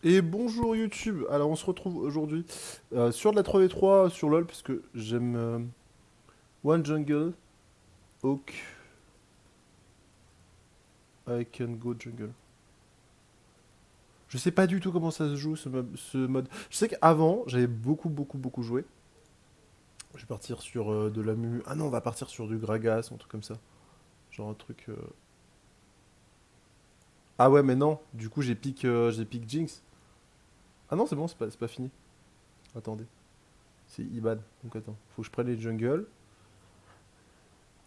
Et bonjour YouTube. Alors on se retrouve aujourd'hui sur de la 3v3 sur LoL parce que j'aime One Jungle, Hawk, I can go jungle. Je sais pas du tout comment ça se joue ce mode. Je sais qu'avant j'avais beaucoup joué. Je vais partir sur de la mu. Ah non, on va partir sur du Gragas, un truc comme ça. Genre un truc. Ah ouais, mais non. Du coup j'ai pick Jinx. Ah non, c'est bon, c'est pas fini. Attendez, c'est Iban. Donc attends, faut que je prenne les jungles.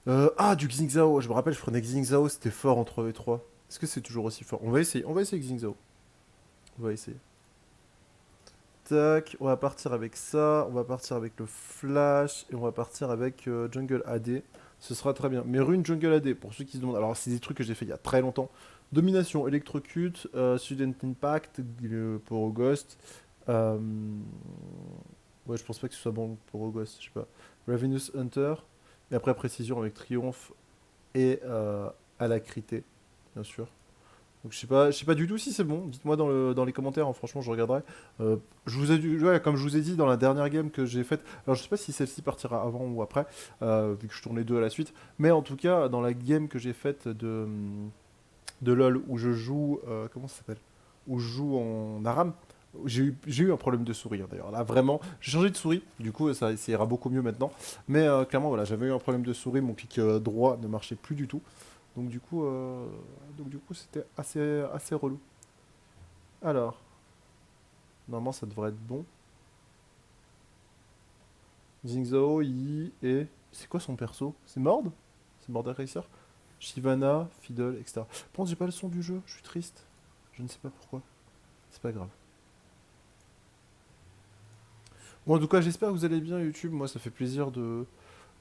Du Xingzhao, je me rappelle, je prenais Xingzhao, c'était fort en 3v3. Est-ce que c'est toujours aussi fort? On va essayer Xingzhao. On va essayer. Tac, on va partir avec ça, on va partir avec le flash, et on va partir avec Jungle AD. Ce sera très bien. Mais rune Jungle AD, pour ceux qui se demandent, alors c'est des trucs que j'ai fait il y a très longtemps. Domination, Electrocute, Student Impact, pour Ghost. Euh, Ouais, je pense pas que ce soit bon pour Ghost, je sais pas. Ravenous Hunter, et après Précision avec Triomphe et Alacrité, bien sûr. Donc je sais pas du tout si c'est bon. Dites-moi dans les commentaires, hein, franchement je regarderai. Je vous ai ouais, comme je vous ai dit dans la dernière game que j'ai faite. Alors je sais pas si celle-ci partira avant ou après, vu que je tourne les deux à la suite. Mais en tout cas, dans la game que j'ai faite de LoL où je joue, comment ça s'appelle? Où je joue en Aram. J'ai eu un problème de souris, hein, d'ailleurs. Là, vraiment, j'ai changé de souris. Du coup, ça ira beaucoup mieux maintenant. Mais clairement, voilà, j'avais eu un problème de souris. Mon clic droit ne marchait plus du tout. Donc du coup, c'était assez relou. Alors, normalement, ça devrait être bon. Jingzhou, Yi et... C'est quoi son perso? C'est Mord? C'est Mord Racer? Shyvana, Fiddle, etc. Bon, j'ai pas le son du jeu, je suis triste. Je ne sais pas pourquoi. C'est pas grave. Bon, en tout cas, j'espère que vous allez bien, YouTube. Moi, ça fait plaisir de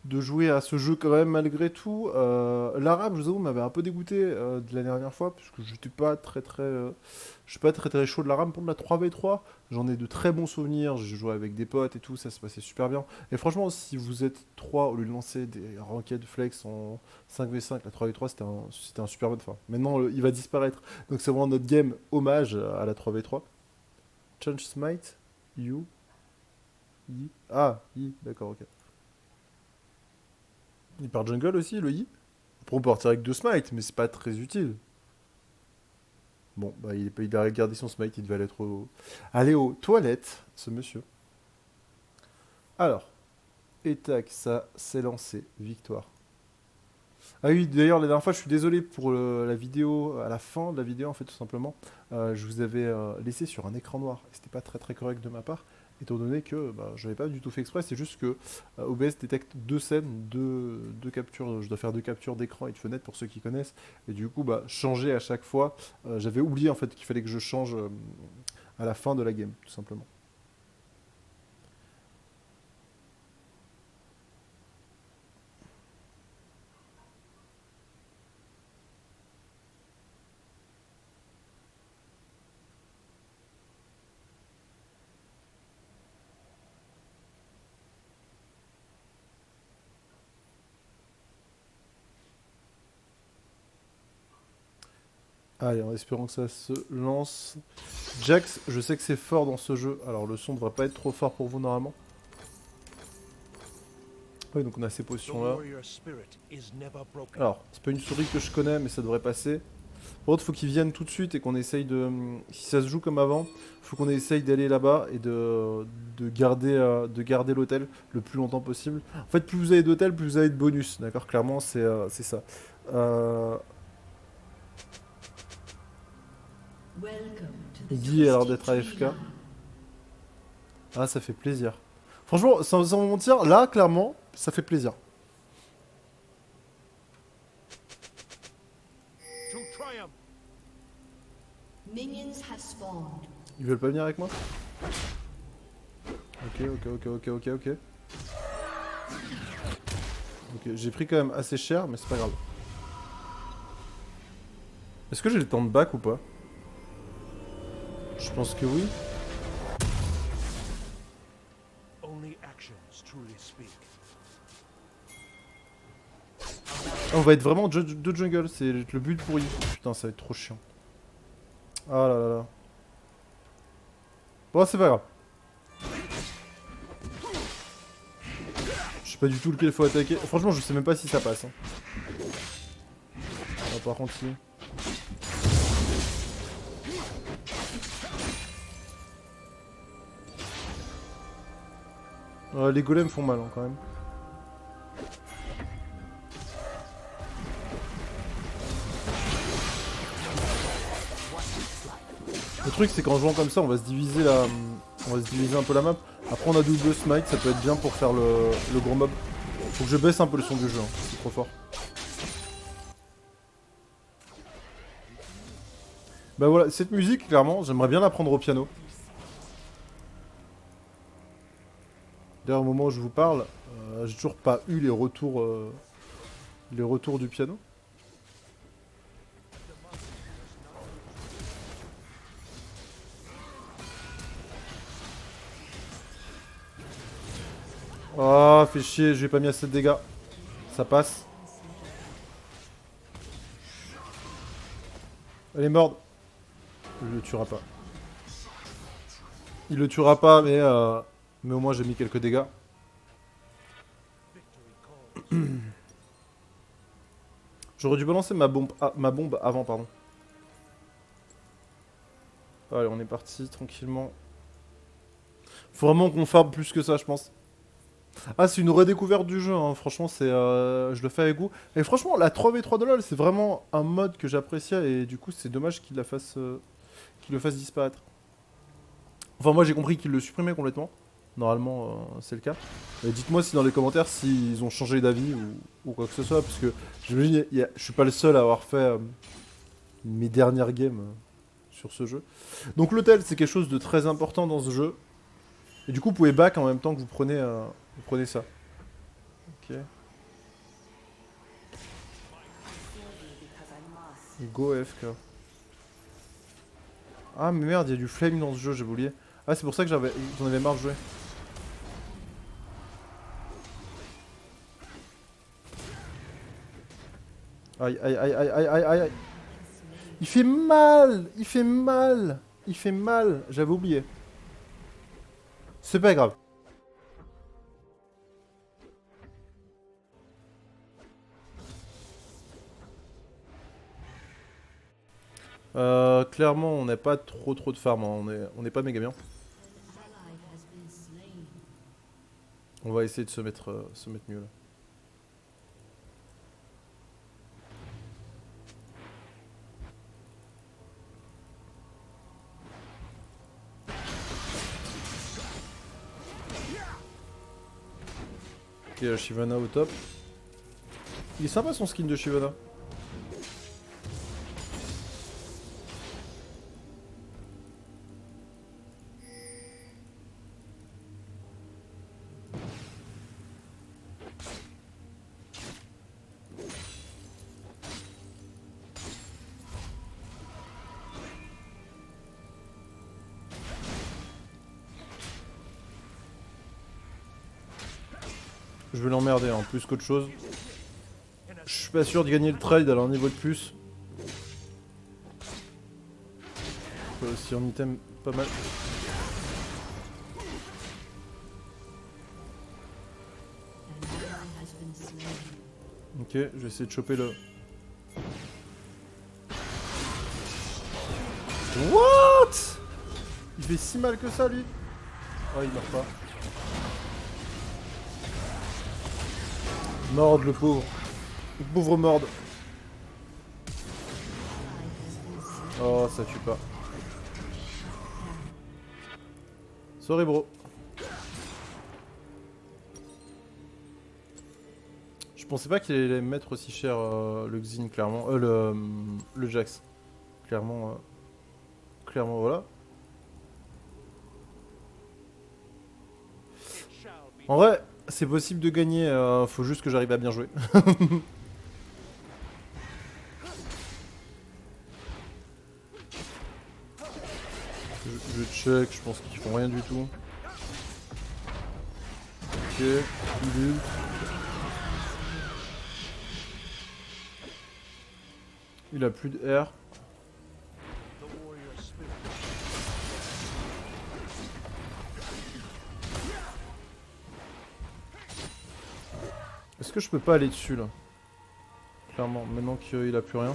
jouer à ce jeu quand même malgré tout. L'arabe, je vous avoue, m'avait un peu dégoûté de la dernière fois parce que j'étais pas je suis pas très chaud de l'arabe pour de la 3v3. J'en ai de très bons souvenirs. J'ai joué avec des potes et tout, ça se passait super bien. Et franchement, si vous êtes 3 au lieu de lancer des ranked flex en 5v5, la 3v3 c'était un super mode. Enfin, maintenant il va disparaître. Donc c'est vraiment notre game hommage à la 3v3. Change Smite, You, Yi. Ah, Yi, d'accord, ok. Il part jungle aussi, le Yi. Après, on peut partir avec deux smites, mais c'est pas très utile. Bon, bah, il a gardé son smite, il devait aller aux toilettes, ce monsieur. Alors, et tac, ça s'est lancé. Victoire. Ah oui, d'ailleurs, la dernière fois, je suis désolé pour la vidéo, à la fin de la vidéo, en fait, tout simplement. Je vous avais laissé sur un écran noir. Et c'était pas très correct de ma part, étant donné que bah, je n'avais pas du tout fait exprès. C'est juste que OBS détecte deux scènes, deux captures. Je dois faire deux captures d'écran et de fenêtre pour ceux qui connaissent. Et du coup, bah, changer à chaque fois. J'avais oublié, en fait, qu'il fallait que je change à la fin de la game, tout simplement. Allez, en espérant que ça se lance. Jax, je sais que c'est fort dans ce jeu. Alors, le son devrait pas être trop fort pour vous, normalement. Oui, donc on a ces potions-là. Alors, c'est pas une souris que je connais, mais ça devrait passer. Par contre, faut qu'ils viennent tout de suite et qu'on essaye de... Si ça se joue comme avant, faut qu'on essaye d'aller là-bas et de garder l'hôtel le plus longtemps possible. En fait, plus vous avez d'hôtel, plus vous avez de bonus, d'accord? Clairement, c'est ça. Euh... Guy a l'air d'être AFK. Ah, ça fait plaisir. Franchement, sans vous mentir, là, clairement, ça fait plaisir. Ils veulent pas venir avec moi? Ok. Ok, j'ai pris quand même assez cher, mais c'est pas grave. Est-ce que j'ai le temps de back ou pas? Je pense que oui. Ah, on va être vraiment deux jungle, c'est le but pour y. Putain, ça va être trop chiant. Ah là là là. Bon, c'est pas grave. Je sais pas du tout lequel il faut attaquer. Franchement, je sais même pas si ça passe. Hein. Ah, par contre, si. Les golems font mal, hein, quand même. Le truc, c'est qu'en jouant comme ça, on va se diviser un peu la map. Après, on a double smite, ça peut être bien pour faire le gros mob. Faut que je baisse un peu le son du jeu, hein. C'est trop fort. Bah voilà, cette musique, clairement, j'aimerais bien l'apprendre au piano. D'ailleurs, au moment où je vous parle, j'ai toujours pas eu les retours du piano. Oh, fait chier, j'ai pas mis assez de dégâts. Ça passe. Elle est morte. Il le tuera pas. Il le tuera pas, mais au moins j'ai mis quelques dégâts. J'aurais dû balancer ma bombe avant, pardon. Allez, on est parti tranquillement. Faut vraiment qu'on farme plus que ça, je pense. Ah, c'est une redécouverte du jeu, hein. Franchement, je le fais avec goût. Et franchement, la 3v3 de LoL, c'est vraiment un mode que j'appréciais et du coup, c'est dommage qu'il le fasse disparaître. Enfin, moi, j'ai compris qu'il le supprimait complètement. Normalement, c'est le cas. Et dites-moi si dans les commentaires s'ils ont changé d'avis ou quoi que ce soit, parce que j'imagine, je suis pas le seul à avoir fait mes dernières games sur ce jeu. Donc l'hôtel, c'est quelque chose de très important dans ce jeu. Et du coup, vous pouvez back en même temps que vous prenez ça. Ok. Go FK. Ah mais merde, il y a du flame dans ce jeu, j'ai oublié. Ah, c'est pour ça que j'en avais marre de jouer. Aïe, aïe, aïe, aïe, aïe, aïe, aïe. Il fait mal. Il fait mal. Il fait mal. J'avais oublié. C'est pas grave. Clairement, on n'a pas trop de farm. Hein. On est pas méga bien. On va essayer de se mettre mieux là. Ok, Shyvana au top. Il est sympa son skin de Shyvana. Je vais l'emmerder en plus qu'autre chose. Je suis pas sûr de gagner le trade à leur niveau de plus. Si on item pas mal. Ok, je vais essayer de choper le... What? Il fait si mal que ça lui? Oh, il meurt pas. Mord le pauvre. Le pauvre mord. Oh, ça tue pas. Sorry bro. Je pensais pas qu'il allait me mettre aussi cher le Xin, clairement. Le Jax. Clairement, voilà. En vrai, c'est possible de gagner, faut juste que j'arrive à bien jouer. je check, je pense qu'ils font rien du tout. Ok, il ult. Il a plus de R. Est-ce que je peux pas aller dessus là? Clairement, maintenant qu'il a plus rien.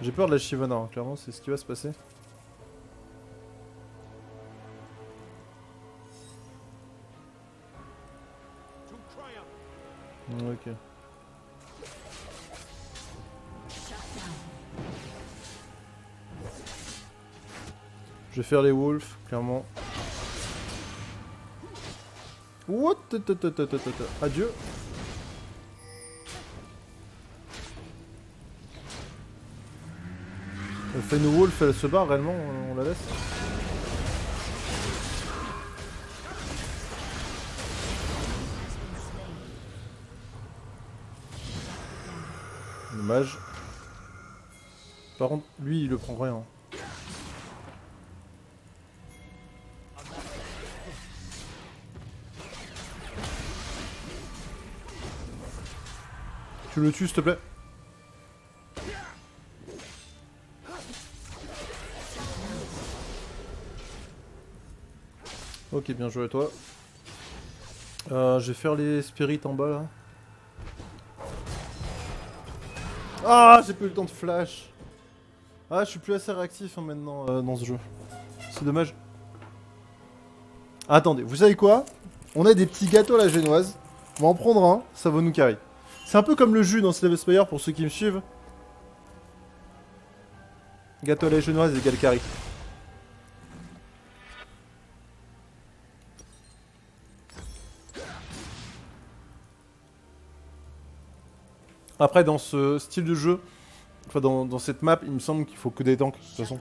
J'ai peur de la Shyvana, hein. Clairement c'est ce qui va se passer. Ok. Je vais faire les wolves, clairement. What? Adieu. Elle fait une wolf, elle se barre réellement, on la laisse. Dommage. Par contre, lui il le prend rien. Tu le tues s'il te plaît. Ok, bien joué à toi. Je vais faire les spirits en bas là. Ah, j'ai pas eu le temps de flash. Ah, je suis plus assez réactif hein, maintenant dans ce jeu. C'est dommage. Attendez, vous savez quoi? On a des petits gâteaux à la génoise. On va en prendre un, ça va nous carry. C'est un peu comme le jus dans Slay the Spire pour ceux qui me suivent. Gâteau à la génoise égale carry. Après, dans ce style de jeu, enfin dans cette map, il me semble qu'il faut que des tanks, de toute façon.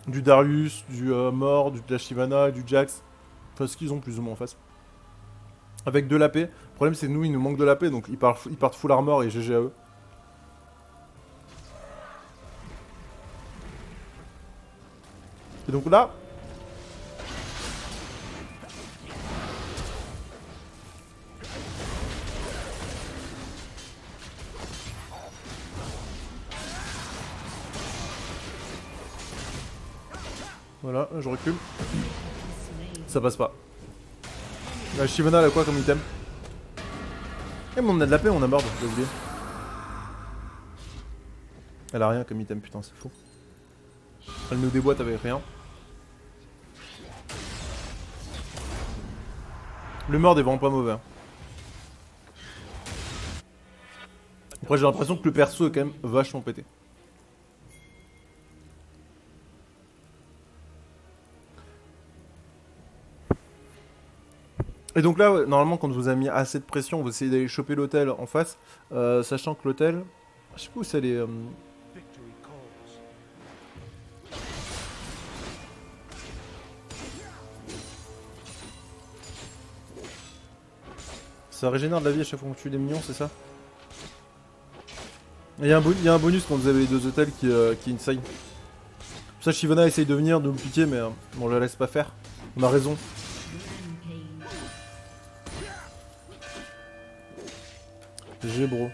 Du Darius, du Mord, du Shyvana, du Jax. Enfin, ce qu'ils ont plus ou moins en face. Avec de l'AP. Le problème, c'est que nous, il nous manque de l'AP, donc ils partent full armor et GG à eux. Et donc là... Voilà, je recule. Ça passe pas. La Shyvana, elle a quoi comme item? Eh, mais on a de la paix, on a mort, j'ai oublié. Elle a rien comme item, putain, c'est fou. Elle nous déboîte avec rien. Le mord est vraiment pas mauvais. Hein. Après, j'ai l'impression que le perso est quand même vachement pété. Et donc là, ouais, normalement, quand vous avez mis assez de pression, vous essayez d'aller choper l'hôtel en face, sachant que l'hôtel, je sais pas où c'est les... Ça régénère de la vie à chaque fois qu'on tue des minions, c'est ça? Il y a un bonus quand vous avez les deux hôtels qui inside. Pour ça, Shyvana essaye de venir, de me piquer, mais on la laisse pas faire. On a raison. GG bro.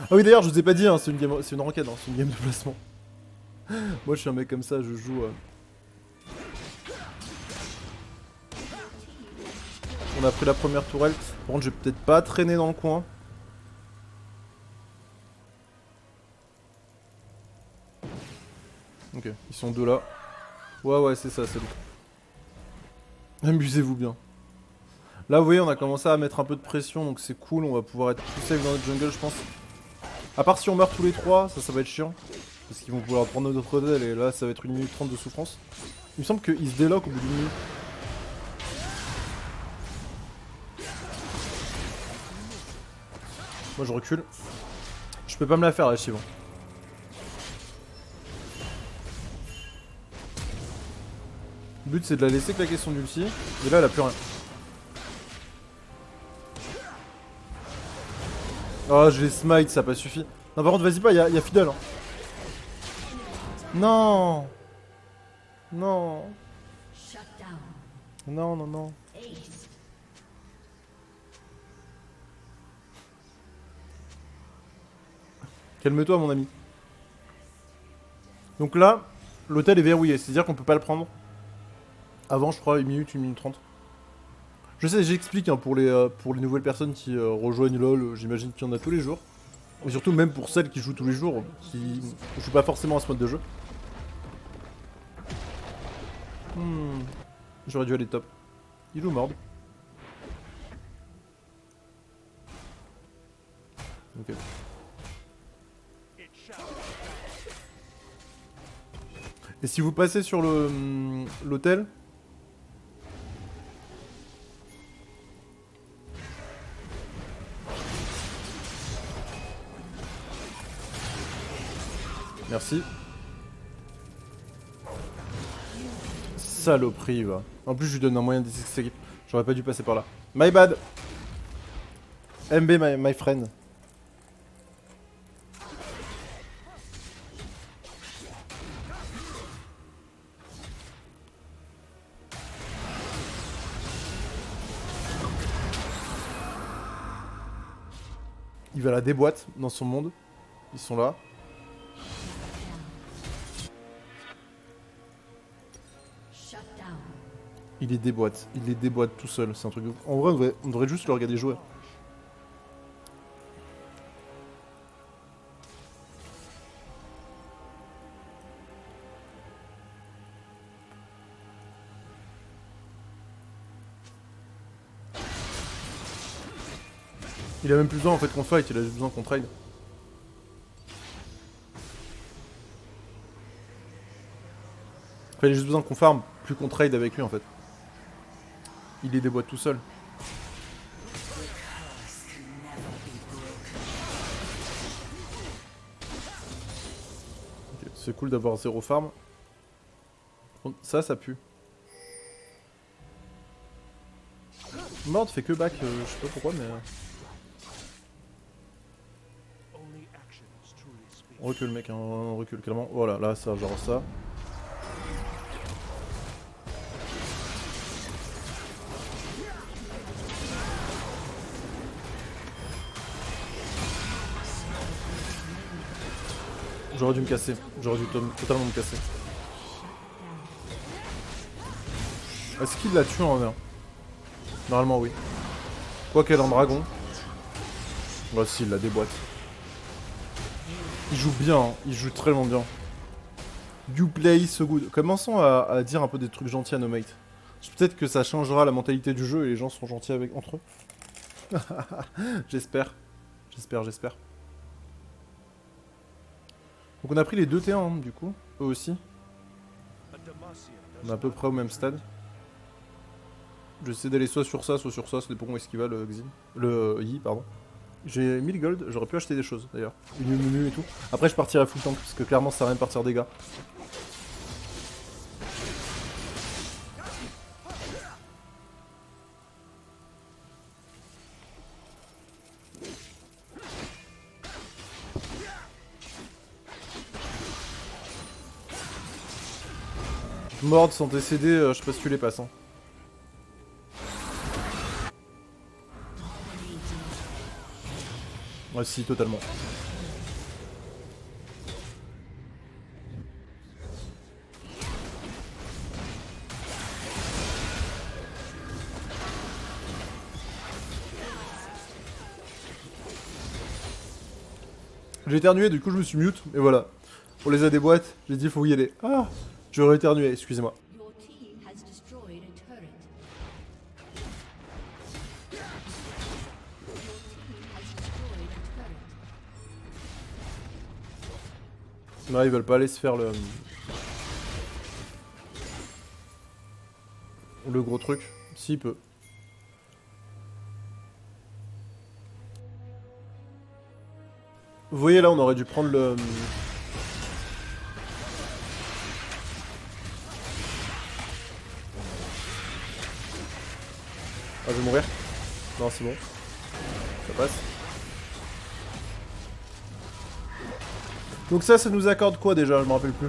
Ah oui d'ailleurs je vous ai pas dit, hein, c'est une ranked, hein, c'est une game de placement. Moi je suis un mec comme ça, je joue... On a pris la première tourelle. Par contre je vais peut-être pas traîner dans le coin. Ok, ils sont deux là. Ouais c'est ça, c'est bon. Amusez-vous bien. Là vous voyez on a commencé à mettre un peu de pression donc c'est cool, on va pouvoir être plus safe dans notre jungle je pense. À part si on meurt tous les trois, ça va être chiant. Parce qu'ils vont vouloir prendre notre hôtel et là ça va être 1 minute 30 de souffrance. Il me semble qu'ils se déloquent au bout d'une minute. Moi je recule. Je peux pas me la faire la Shiv. Le but c'est de la laisser claquer son ulti. Et là elle a plus rien. Oh je l'ai smite, ça a pas suffi. Non par contre vas-y pas, y'a Fiddle. Hein. Non. Non. Non. Calme-toi mon ami. Donc là, l'hôtel est verrouillé, c'est-à-dire qu'on peut pas le prendre avant je crois 1 minute 30. Je sais, j'explique hein, pour les nouvelles personnes qui rejoignent LoL, j'imagine qu'il y en a tous les jours. Et surtout même pour celles qui jouent tous les jours, qui jouent pas forcément à ce mode de jeu. J'aurais dû aller top. Il ou mord. Ok. Et si vous passez sur l'hôtel... Merci. Saloperie, va. En plus, je lui donne un moyen d'escape. J'aurais pas dû passer par là. My bad. MB, my friend. Il va la déboîte dans son monde. Ils sont là. Il les déboîte. Il les déboîte tout seul. C'est un truc de... En vrai, on devrait juste le regarder jouer. Il a même plus besoin en fait qu'on fight, il a juste besoin qu'on trade. Enfin, il a juste besoin qu'on farm, plus qu'on trade avec lui en fait. Il les déboîte tout seul. Okay, c'est cool d'avoir 0 farm. Ça pue. Mord fait que back, je sais pas pourquoi mais... On recule mec, hein, on recule clairement. Voilà, là ça, genre ça. J'aurais dû me casser, j'aurais dû totalement me casser. Est-ce qu'il l'a tué en 1? Normalement oui. Quoi qu'elle en dragon. Bah si, il la déboîte. Il joue bien, hein. Il joue très bien. You play so good. Commençons à dire un peu des trucs gentils à nos mates. Peut-être que ça changera la mentalité du jeu et les gens seront gentils entre eux. J'espère. J'espère. Donc on a pris les 2 T1 hein, du coup, eux aussi. On est à peu près au même stade. J'essaie d'aller soit sur ça, ça dépend où est-ce qu'il va le Xin. Le Yi, pardon. J'ai 1000 gold, j'aurais pu acheter des choses d'ailleurs. Une menu et tout. Après je partirai full tank parce que clairement ça sert à rien de partir dégâts. Mord sans TCD, je sais pas si tu les passes. Hein. Ouais, si, totalement. J'ai éternué, du coup je me suis mute, et voilà. On les a des boîtes, j'ai dit faut y aller. Ah, j'aurais éternué, excusez-moi. Non, ils veulent pas aller se faire le gros truc. Si, il peut. Vous voyez là, on aurait dû prendre le... Ah, je vais mourir. Non, c'est bon. Ça passe. Donc ça nous accorde quoi déjà? Je me rappelle plus.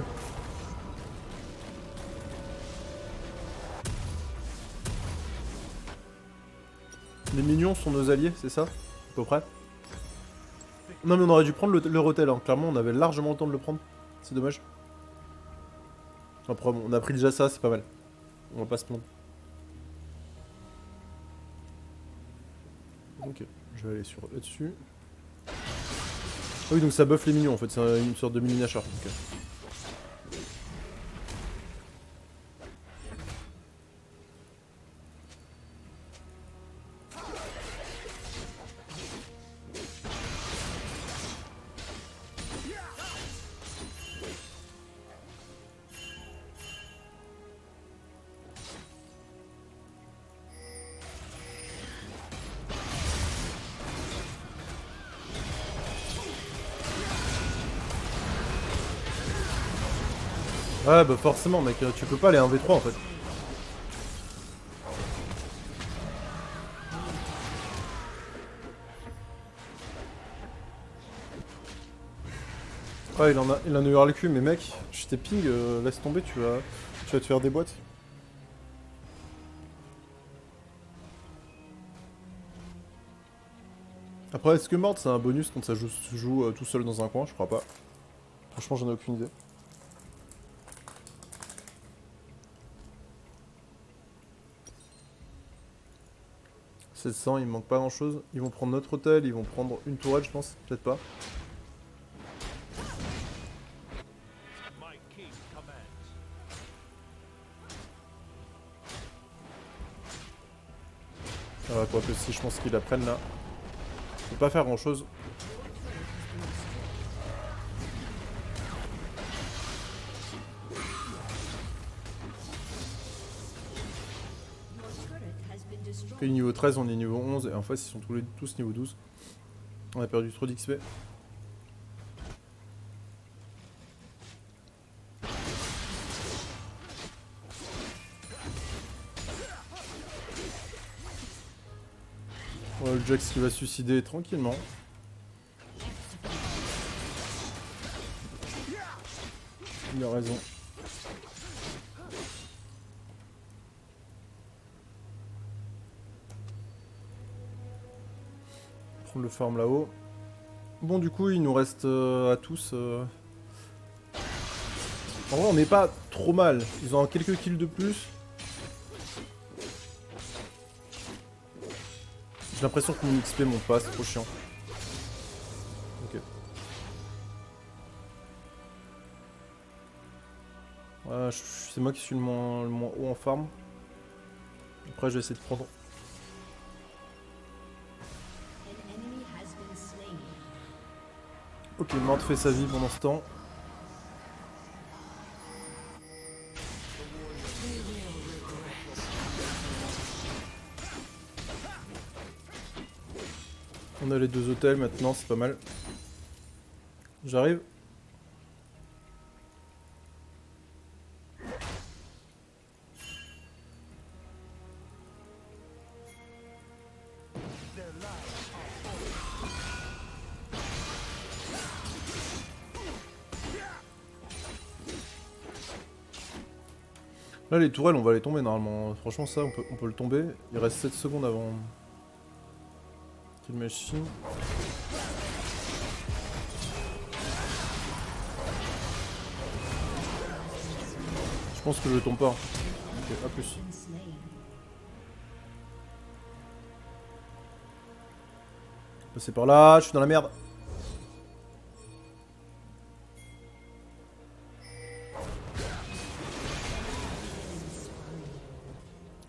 Les minions sont nos alliés, c'est ça? À peu près. Non mais on aurait dû prendre le hotel, hein. Clairement on avait largement le temps de le prendre. C'est dommage. Après bon, on a pris déjà ça, c'est pas mal. On va pas se plaindre. Ok, je vais aller sur là-dessus. Ah oui, donc ça buff les minions en fait, c'est une sorte de mini Nashor. Okay. Ouais, bah forcément, mec, tu peux pas aller 1v3 en fait. Ouais, il en a eu ras le cul, mais mec, je t'ai ping, laisse tomber, tu vas te faire des boîtes. Après, est-ce que Mord c'est un bonus quand ça joue tout seul dans un coin? Je crois pas. Franchement, j'en ai aucune idée. « 700, il me manque pas grand chose. Ils vont prendre notre hôtel, ils vont prendre une tourelle, je pense. Peut-être pas. Quoi que si je pense qu'ils la prennent là. Je peux pas faire grand chose. Ok, niveau 13, on est niveau 11 et en fait ils sont tous niveau 12. On a perdu trop d'XP. Ouais, le Jax qui va se suicider tranquillement. Il a raison. Prendre le farm là-haut. Bon, du coup, il nous reste à tous. En vrai, on n'est pas trop mal. Ils ont quelques kills de plus. J'ai l'impression que mon XP monte pas, c'est trop chiant. Ok. C'est moi qui suis le moins haut en farm. Après, je vais essayer de prendre. Ok, Mord fait sa vie pendant ce temps. On a les deux hôtels maintenant, c'est pas mal. J'arrive. Là, les tourelles, on va les tomber normalement. Franchement, ça, on peut le tomber. Il reste 7 secondes avant. Kill machine. Je pense que je le tombe pas. Ok, à plus. Passer par là, je suis dans la merde.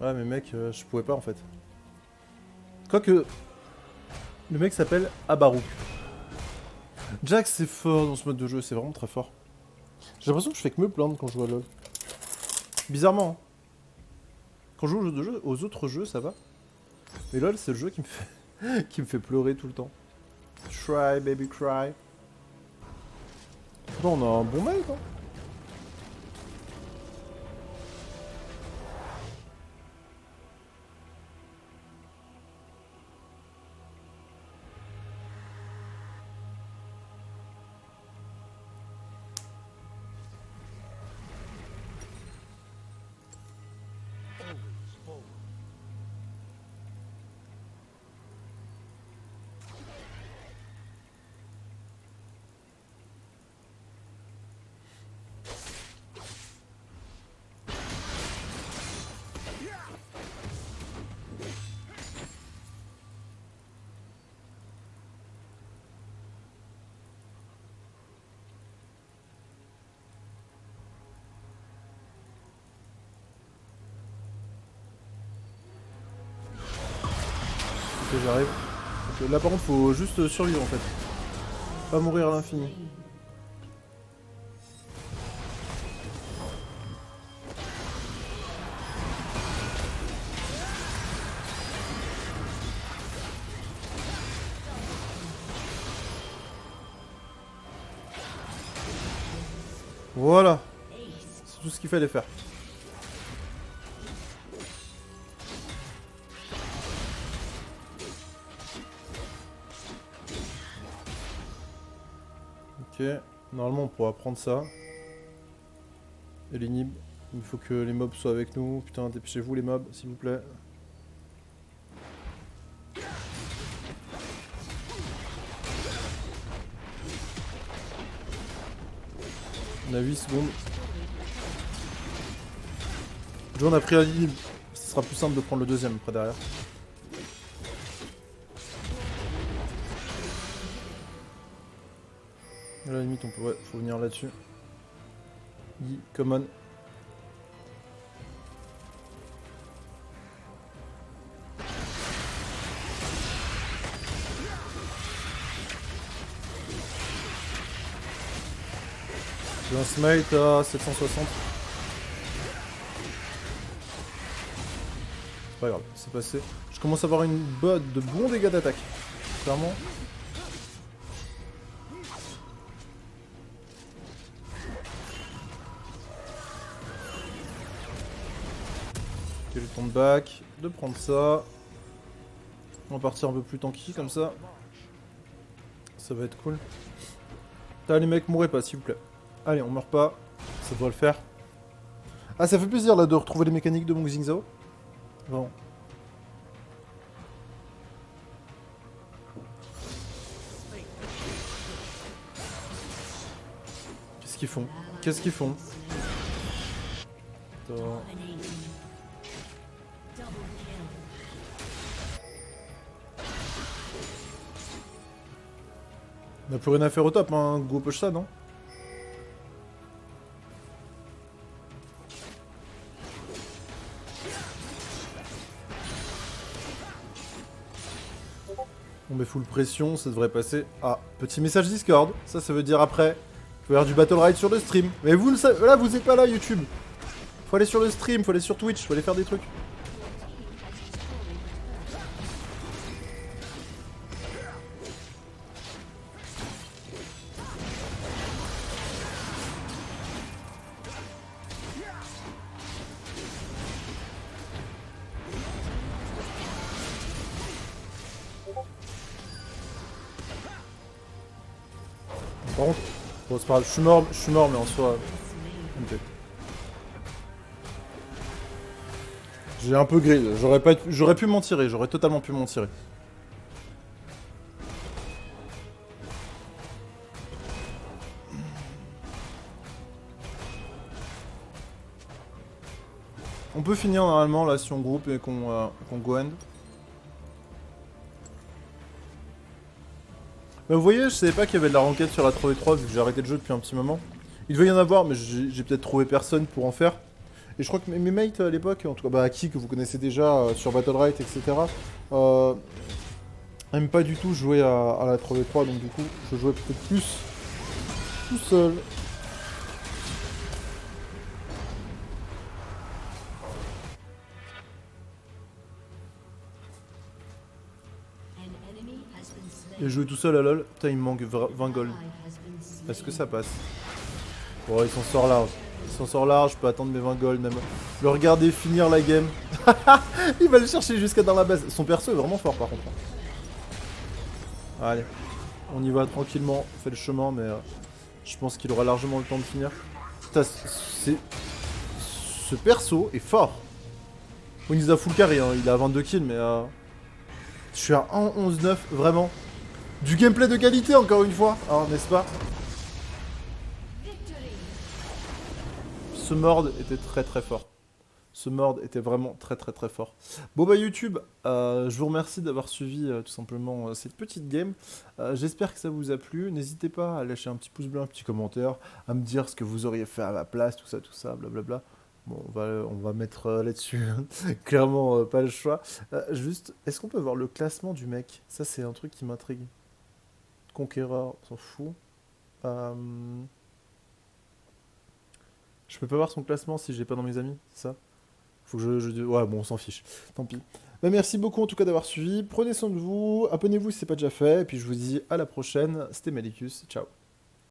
Ouais, mais mec, je pouvais pas en fait. Quoique, le mec s'appelle Abarouk. Jax, c'est fort dans ce mode de jeu, c'est vraiment très fort. J'ai l'impression que je fais que me plaindre quand je joue à LoL. Bizarrement, hein. Quand je joue aux autres jeux, ça va. Mais LoL, c'est le jeu qui me fait, qui me fait pleurer tout le temps. Cry, baby, cry. Bon, on a un bon mec, hein. Ok, j'arrive. Ok, là par contre faut juste survivre en fait. Pas mourir à l'infini. Voilà. C'est tout ce qu'il fallait faire. Ok. Normalement on pourra prendre ça. Et l'inhib. Il faut que les mobs soient avec nous. Putain, dépêchez-vous les mobs, s'il vous plaît. On a 8 secondes. John a pris la ligne. Ce sera plus simple de prendre le deuxième après derrière. À la limite, on peut. Ouais, faut venir là-dessus. Come on. J'ai un smite à 760. C'est pas grave, c'est passé. Je commence à avoir une de bons dégâts d'attaque. Clairement. Ok, je tombe back. De prendre ça. On va partir un peu plus tanky comme ça. Ça va être cool. Putain, les mecs, mourrez pas, s'il vous plaît. Allez, on meurt pas. Ça doit le faire. Ah, ça fait plaisir là de retrouver les mécaniques de mon Xingzao. Bon. Qu'est-ce qu'ils font? Qu'est-ce qu'ils font? Attends. On n'a plus rien à faire au top, hein. Go push ça, non? On met full pression, ça devrait passer. Ah, petit message Discord. Ça veut dire après. Il faut y avoir du Battle Ride sur le stream. Mais vous le savez, là, vous êtes pas là, YouTube. Faut aller sur le stream, faut aller sur Twitch, faut aller faire des trucs. Par contre, bon, c'est pas grave, je suis mort, mais en soi. Ok. J'ai un peu grillé, j'aurais pu m'en tirer, j'aurais totalement pu m'en tirer. On peut finir normalement là si on groupe et qu'on go end. Bah, vous voyez, je savais pas qu'il y avait de la ranked sur la 3v3 vu que j'ai arrêté le jeu depuis un petit moment. Il devait y en avoir, mais j'ai peut-être trouvé personne pour en faire. Et je crois que mes mates à l'époque, en tout cas bah, Aki que vous connaissez déjà sur Battle.Right, etc., aiment pas du tout jouer à la 3v3, donc du coup, je jouais peut-être plus tout seul. Et jouer tout seul à LoL, putain, il me manque 20 gold. Est-ce que ça passe? Bon, il s'en sort large. Il s'en sort large, je peux attendre mes 20 gold même. Le regarder finir la game. Il va le chercher jusqu'à dans la base. Son perso est vraiment fort par contre. Allez, on y va tranquillement, on fait le chemin, mais je pense qu'il aura largement le temps de finir. Putain, ce perso est fort. On nous a full carry, hein. Il a 22 kills, mais je suis à 1-11-9, vraiment. Du gameplay de qualité, encore une fois, hein, n'est-ce pas? Ce mord était très très fort. Ce mord était vraiment très très très fort. Bon bah YouTube, je vous remercie d'avoir suivi tout simplement cette petite game. J'espère que ça vous a plu. N'hésitez pas à lâcher un petit pouce bleu, un petit commentaire, à me dire ce que vous auriez fait à ma place, tout ça, blablabla. Bon, on va mettre là-dessus. Clairement, pas le choix. Juste, est-ce qu'on peut voir le classement du mec? Ça, c'est un truc qui m'intrigue. Conqueror, on s'en fout. Euh, Je peux pas voir son classement si j'ai pas dans mes amis, c'est ça? Faut que Ouais, bon, on s'en fiche. Tant pis. Bah, merci beaucoup en tout cas d'avoir suivi. Prenez soin de vous. Abonnez-vous si c'est pas déjà fait. Et puis je vous dis à la prochaine. C'était Malicus. Ciao.